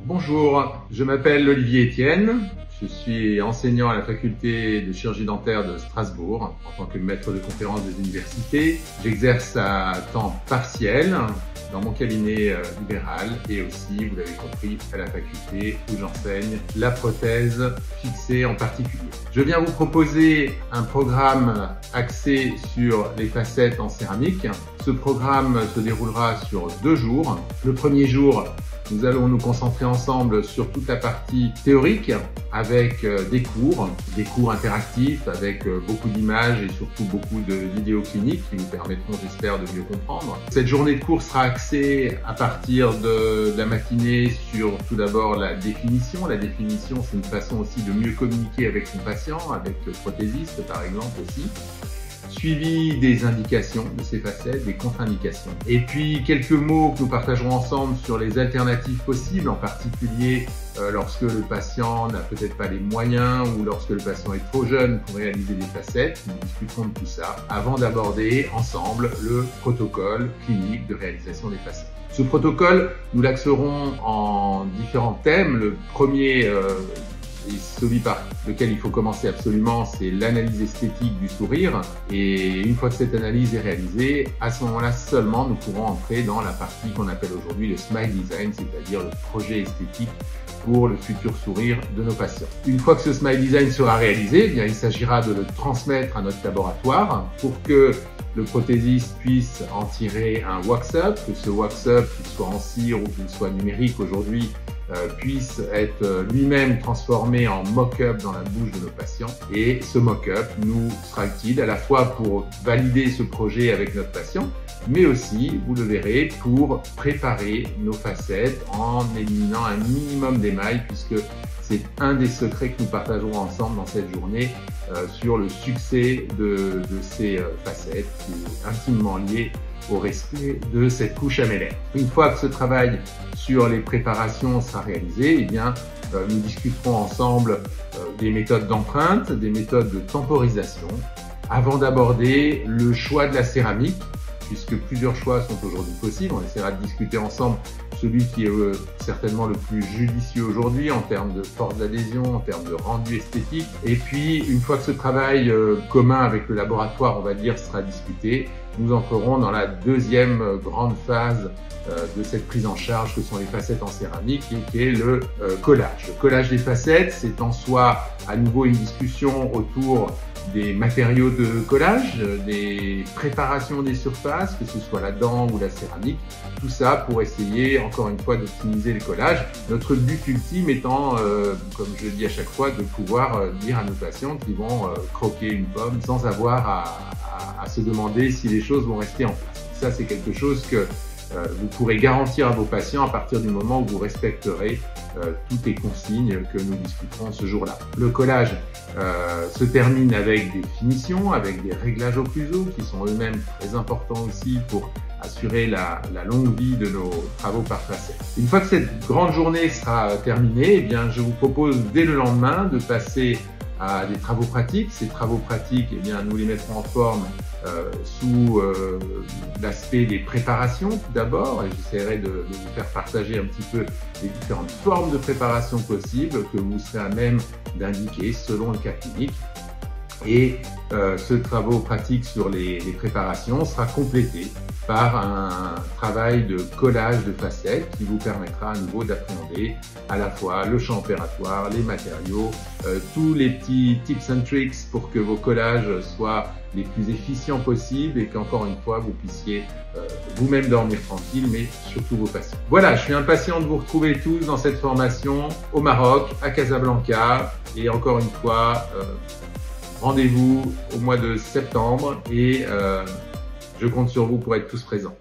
Bonjour, je m'appelle Olivier Etienne, je suis enseignant à la faculté de chirurgie dentaire de Strasbourg en tant que maître de conférence des universités. J'exerce à temps partiel dans mon cabinet libéral et aussi, vous l'avez compris, à la faculté où j'enseigne la prothèse fixée en particulier. Je viens vous proposer un programme axé sur les facettes en céramique. Ce programme se déroulera sur 2 jours. Le premier jour, nous allons nous concentrer ensemble sur toute la partie théorique avec des cours interactifs avec beaucoup d'images et surtout beaucoup de vidéos cliniques qui nous permettront, j'espère, de mieux comprendre. Cette journée de cours sera axée à partir de la matinée sur tout d'abord la définition. La définition, c'est une façon aussi de mieux communiquer avec son patient, avec le prothésiste par exemple aussi. Suivi des indications de ces facettes, des contre-indications. Et puis quelques mots que nous partagerons ensemble sur les alternatives possibles, en particulier lorsque le patient n'a peut-être pas les moyens ou lorsque le patient est trop jeune pour réaliser des facettes. Nous discuterons de tout ça avant d'aborder ensemble le protocole clinique de réalisation des facettes. Ce protocole, nous l'axerons en différents thèmes. Le premier et celui par lequel il faut commencer absolument, c'est l'analyse esthétique du sourire. Et une fois que cette analyse est réalisée, à ce moment-là seulement, nous pourrons entrer dans la partie qu'on appelle aujourd'hui le smile design, c'est-à-dire le projet esthétique pour le futur sourire de nos patients. Une fois que ce smile design sera réalisé, eh bien, il s'agira de le transmettre à notre laboratoire pour que le prothésiste puisse en tirer un wax-up, que ce wax-up, qu'il soit en cire ou qu'il soit numérique aujourd'hui, puisse être lui-même transformé en mock-up dans la bouche de nos patients. Et ce mock-up nous sera utile à la fois pour valider ce projet avec notre patient, mais aussi, vous le verrez, pour préparer nos facettes en éliminant un minimum d'émail, puisque c'est un des secrets que nous partagerons ensemble dans cette journée sur le succès de ces facettes, qui est intimement lié au respect de cette couche amélaire. Une fois que ce travail sur les préparations sera réalisé, eh bien, nous discuterons ensemble des méthodes d'empreinte, des méthodes de temporisation, avant d'aborder le choix de la céramique, puisque plusieurs choix sont aujourd'hui possibles. On essaiera de discuter ensemble celui qui est certainement le plus judicieux aujourd'hui en termes de force d'adhésion, en termes de rendu esthétique. Et puis, une fois que ce travail commun avec le laboratoire, on va dire, sera discuté, nous entrerons dans la deuxième grande phase de cette prise en charge que sont les facettes en céramique et qui est le collage. Le collage des facettes, c'est en soi à nouveau une discussion autour des matériaux de collage, des préparations des surfaces, que ce soit la dent ou la céramique, tout ça pour essayer encore une fois d'optimiser le collage. Notre but ultime étant, comme je le dis à chaque fois, de pouvoir dire à nos patients qu'ils vont croquer une pomme sans avoir à se demander si les choses vont rester en place. Ça, c'est quelque chose que vous pourrez garantir à vos patients à partir du moment où vous respecterez toutes les consignes que nous discuterons ce jour-là. Le collage se termine avec des finitions, avec des réglages occlusaux qui sont eux-mêmes très importants aussi pour assurer la longue vie de nos travaux par facette. Une fois que cette grande journée sera terminée, eh bien, je vous propose dès le lendemain de passer à des travaux pratiques. Ces travaux pratiques, eh bien, nous les mettrons en forme sous l'aspect des préparations tout d'abord, et j'essaierai de vous faire partager un petit peu les différentes formes de préparation possibles que vous serez à même d'indiquer selon le cas clinique. Et ce travail pratique sur les préparations sera complété par un travail de collage de facettes qui vous permettra à nouveau d'appréhender à la fois le champ opératoire, les matériaux, tous les petits tips and tricks pour que vos collages soient les plus efficients possibles et qu'encore une fois vous puissiez vous-même dormir tranquille, mais surtout vos patients. Voilà, je suis impatient de vous retrouver tous dans cette formation au Maroc, à Casablanca, et encore une fois, rendez-vous au mois de septembre et je compte sur vous pour être tous présents.